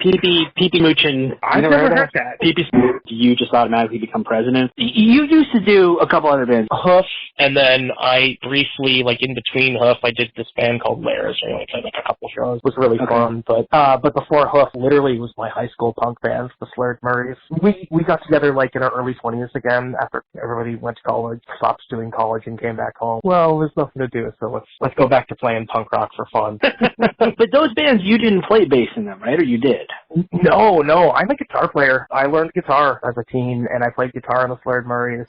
Pee Moochin. I've never heard that. Do you just automatically become president? You used to do a couple other bands. Hoof, and then I briefly, like in between Hoof, I did this band called Layers, where I played like a couple shows. It was really fun, but before Hoof, literally was my high school punk band, the Slurred Murrays. We got together like in our early 20s again after everybody went to college, stopped doing college and came back home. Well, there's nothing to do, so let's go back to playing punk rock for fun. But those bands, you didn't play bass in them, right? Or you did? No, I'm a guitar player. I learned guitar as a teen, and I played guitar in the Slurred Murrays.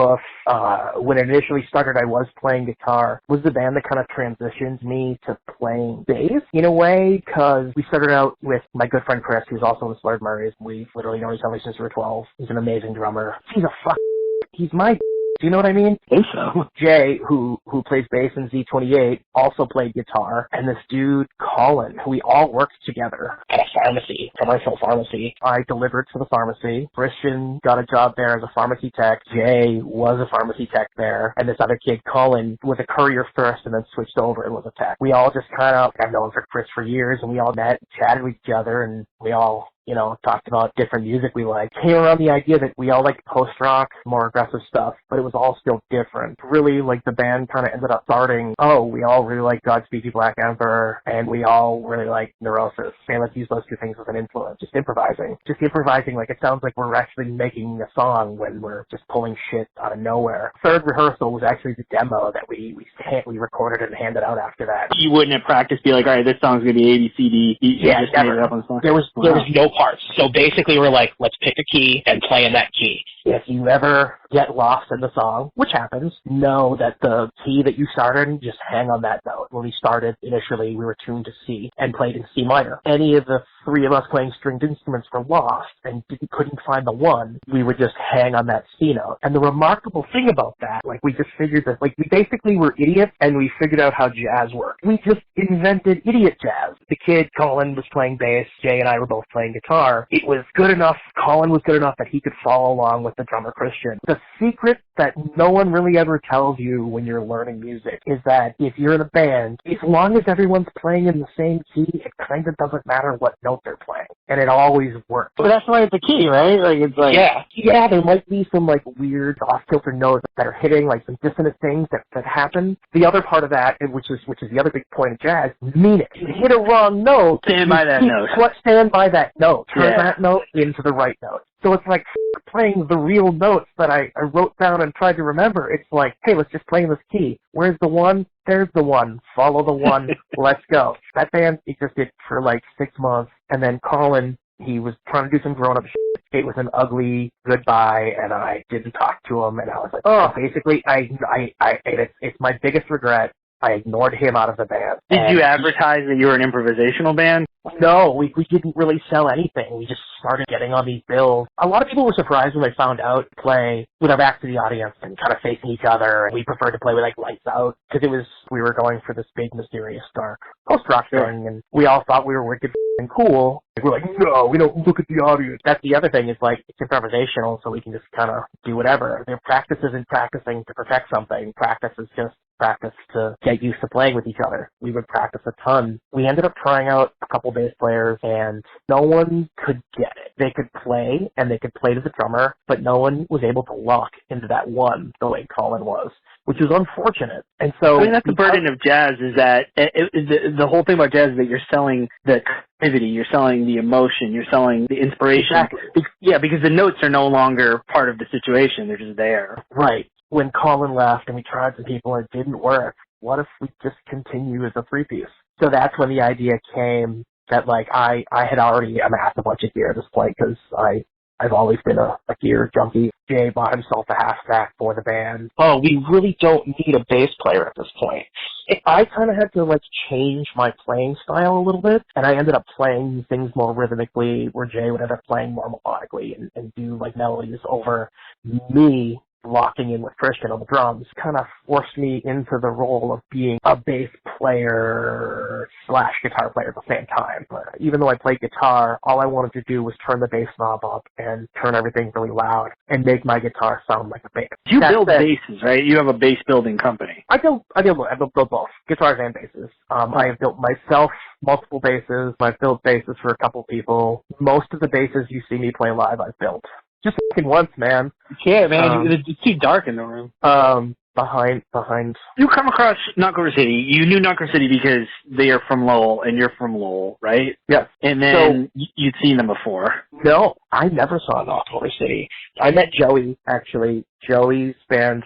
When it initially started, I was playing guitar. It was the band that kind of transitioned me to playing bass in a way, because we started out with my good friend Chris, who's also in the Slurred Murrays. We've literally known each other since we were 12. He's an amazing drummer. He's my do you know what I mean? I think so. Jay, who plays bass in Z28, also played guitar, and this dude, Colin, who we all worked together at a pharmacy, commercial pharmacy. I delivered to the pharmacy. Christian got a job there as a pharmacy tech. Jay was a pharmacy tech there, and this other kid, Colin, was a courier first and then switched over and was a tech. We all just I've known Chris for years, and we all met, chatted with each other, and we all talked about different music we liked. Came around the idea that we all liked post-rock, more aggressive stuff, but it was all still different. Really, like, the band kind of ended up starting, we all really like Godspeed You Black Emperor, and we all really like Neurosis. And let's use those two things as an influence. Just improvising, like, it sounds like we're actually making a song when we're just pulling shit out of nowhere. Third rehearsal was actually the demo that we recorded and handed out after that. You wouldn't have practiced, be like, all right, this song's going to be A, B, C, D. You just made it up on the song. There was no parts. So basically we're like, let's pick a key and play in that key. If you ever get lost in the song, which happens, know that the key that you started, just hang on that note. When we started, initially, we were tuned to C and played in C minor. Any of the three of us playing stringed instruments were lost and couldn't find the one, we would just hang on that C note. And the remarkable thing about that, like, we just figured that, like, we basically were idiots and we figured out how jazz worked. We just invented idiot jazz. The kid, Colin, was playing bass. Jay and I were both playing guitar. It was good enough. Colin was good enough that he could follow along with the drummer Christian. The secret that no one really ever tells you when you're learning music is that if you're in a band, as long as everyone's playing in the same key, it kind of doesn't matter what note they're playing. And it always works. But that's why it's a key, right? Like, it's like... Yeah, there might be some, like, weird off-kilter notes that are hitting, like, some dissonant things that happen. The other part of that, which is the other big point of jazz, mean it. You hit a wrong note. Stand by that note. Stand by that note. Turn that note into the right note. So it's like playing the real notes that I wrote down and tried to remember. It's like, hey, let's just play in this key. Where's the one? There's the one. Follow the one. Let's go. That band existed for like 6 months, and then Colin, he was trying to do some grown-up shit. It was an ugly goodbye, and I didn't talk to him, and I was like, basically, it's my biggest regret. I ignored him out of the band. Did you advertise that you were an improvisational band? No, we didn't really sell anything. We just started getting on these bills. A lot of people were surprised when they found out to play with our backs to the audience and kind of facing each other. And we preferred to play with, like, lights out because we were going for this big, mysterious, dark post-rock thing, and we all thought we were wicked and cool. We're like, no, we don't look at the audience. That's the other thing is, like, it's improvisational, so we can just kind of do whatever. Their practice isn't practicing to perfect something. Practice is just practice to get used to playing with each other. We would practice a ton. We ended up trying out a couple bass players, and no one could get it. They could play, and they could play to the drummer, but no one was able to lock into that one the way Colin was, which was unfortunate. And so, I mean, that's the burden of jazz, is that the whole thing about jazz is that you're selling the creativity, you're selling the emotion, you're selling the inspiration. Exactly. Yeah, because the notes are no longer part of the situation, they're just there. Right. When Colin left and we tried some people and it didn't work, what if we just continue as a three-piece? So that's when the idea came that, like, I had already amassed a bunch of gear at this point because I've always been a gear junkie. Jay bought himself a half stack for the band. Oh, we really don't need a bass player at this point. I kind of had to, like, change my playing style a little bit, and I ended up playing things more rhythmically, where Jay would end up playing more melodically and do, like, melodies over me locking in with Christian on the drums kind of forced me into the role of being a bass player slash guitar player at the same time. But even though I played guitar, all I wanted to do was turn the bass knob up and turn everything really loud and make my guitar sound like a bass. You build basses, right? You have a bass building company. I build both, guitars and basses. I have built myself multiple basses. I've built basses for a couple people. Most of the basses you see me play live, I've built. Just fucking once, man. You can't, man. It's too dark in the room. Behind. You come across Knock Over City. You knew Knock Over City because they are from Lowell and you're from Lowell, right? Yes. And then you'd seen them before. No, I never saw Knock Over City. I met Joey, actually. Joey's band,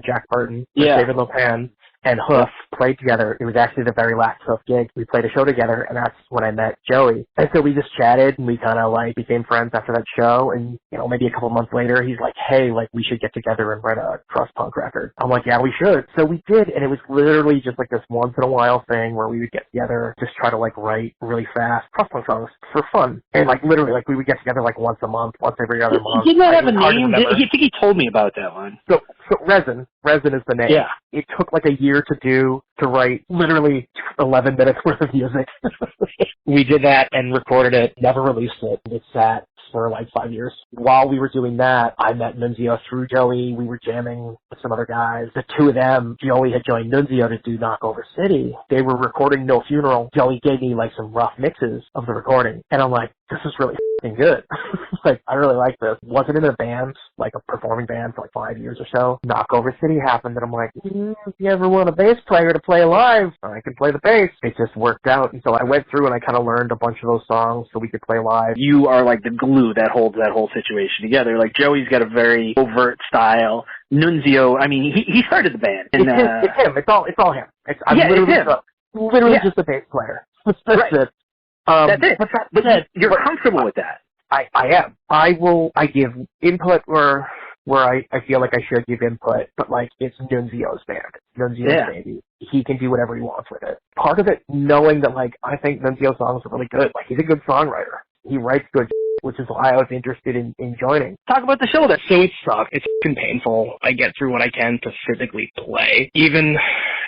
Jack Burton, David Lopan, and Hoof played together. It was actually the very last Hoof gig. We played a show together, and that's when I met Joey. And so we just chatted, and we kind of, like, became friends after that show. And, you know, maybe a couple months later, he's like, hey, like, we should get together and write a crust punk record. I'm like, yeah, we should. So we did, and it was literally just, like, this once-in-a-while thing where we would get together, just try to, like, write really fast crust punk songs for fun. And, like, literally, like, we would get together, like, once a month, once every other month. Didn't that have a name? I think he told me about that one. So Resin is the name. Yeah. It took like a year to write literally 11 minutes worth of music. We did that and recorded it, never released it. It sat for like 5 years. While we were doing that, I met Nunzio through Joey. We were jamming with some other guys. The two of them, Joey had joined Nunzio to do Knock Over City. They were recording No Funeral. Joey gave me like some rough mixes of the recording. And I'm like, this is really f***ing good. Like, I really like this. Wasn't in a band, like a performing band for like 5 years or so. Knock Over City happened and I'm like, if you ever want a bass player to play live, I can play the bass. It just worked out. And so I went through and I kind of learned a bunch of those songs so we could play live. You are like the glue that holds that whole situation together. Like, Joey's got a very overt style. Nunzio, I mean, he started the band. And, it's him. It's all him. I'm literally just a bass player. That's it. That's it. But you're comfortable with that. I am. I give input where I feel like I should give input, but like it's Nunzio's band. Nunzio's baby. He can do whatever he wants with it. Part of it, knowing that like I think Nunzio's songs are really good. Like he's a good songwriter. He writes good, which is why I was interested in joining. Talk about the shoulder. So it sucks. It's fucking painful. I get through what I can to physically play. Even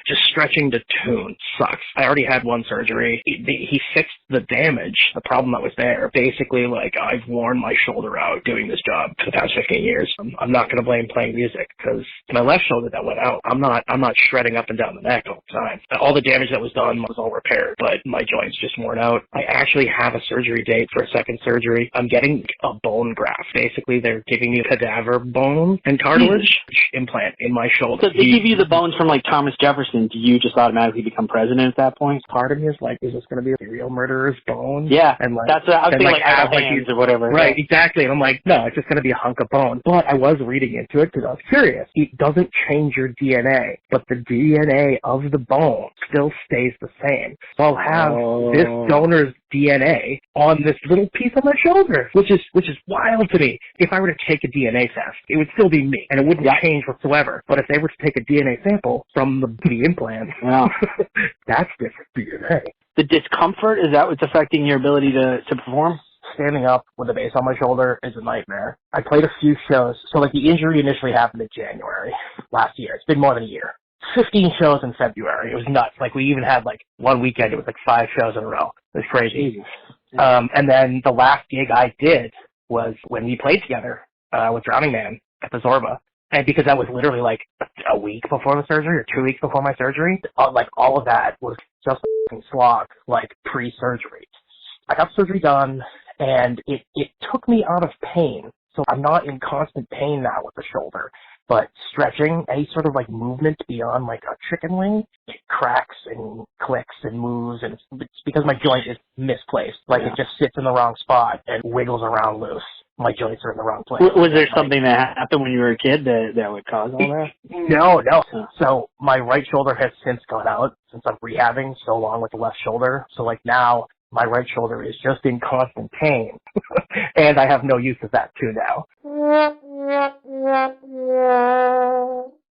just stretching to tune sucks. I already had one surgery. He fixed the damage, the problem that was there. Basically, like, I've worn my shoulder out doing this job for the past 15 years. I'm not going to blame playing music because my left shoulder that went out, I'm not shredding up and down the neck all the time. All the damage that was done was all repaired, but my joint's just worn out. I actually have a surgery date for a second surgery. I'm getting a bone graft. Basically, they're giving me a cadaver bone and cartilage implant in my shoulder. So they give you the bones from, like, Thomas Jefferson. Do you just automatically become president at that point? Part of me is like, is this going to be a serial murderer's bone? Yeah. And like, that's what I was thinking, like, out of hands or whatever. Right, exactly. And I'm like, no, it's just going to be a hunk of bone. But I was reading into it because I was curious. It doesn't change your DNA, but the DNA of the bone still stays the same. So I'll have this donor's DNA on this little piece of my shoulder, which is wild to me. If I were to take a DNA test, it would still be me, and it wouldn't change whatsoever. But if they were to take a DNA sample from the implant, that's different DNA. The discomfort, is that what's affecting your ability to perform? Standing up with a bass on my shoulder is a nightmare. I played a few shows. So, like, the injury initially happened in January last year. It's been more than a year. 15 shows in February. It was nuts. Like, we even had, like, one weekend, it was, like, 5 shows in a row. It was crazy. And then the last gig I did was when we played together with Drowning Man at the Zorba. And because that was literally, like, a week before the surgery or 2 weeks before my surgery, like, all of that was just a slog, like, pre-surgery. I got surgery done, and it took me out of pain. So I'm not in constant pain now with the shoulder. But stretching, any sort of like movement beyond like a chicken wing, it cracks and clicks and moves, and it's because my joint is misplaced. Like it just sits in the wrong spot and wiggles around loose. My joints are in the wrong place. Was there something that happened when you were a kid that would cause all that? No. So my right shoulder has since gone out since I'm rehabbing so long with the left shoulder. So like now my right shoulder is just in constant pain. And I have no use of that too now.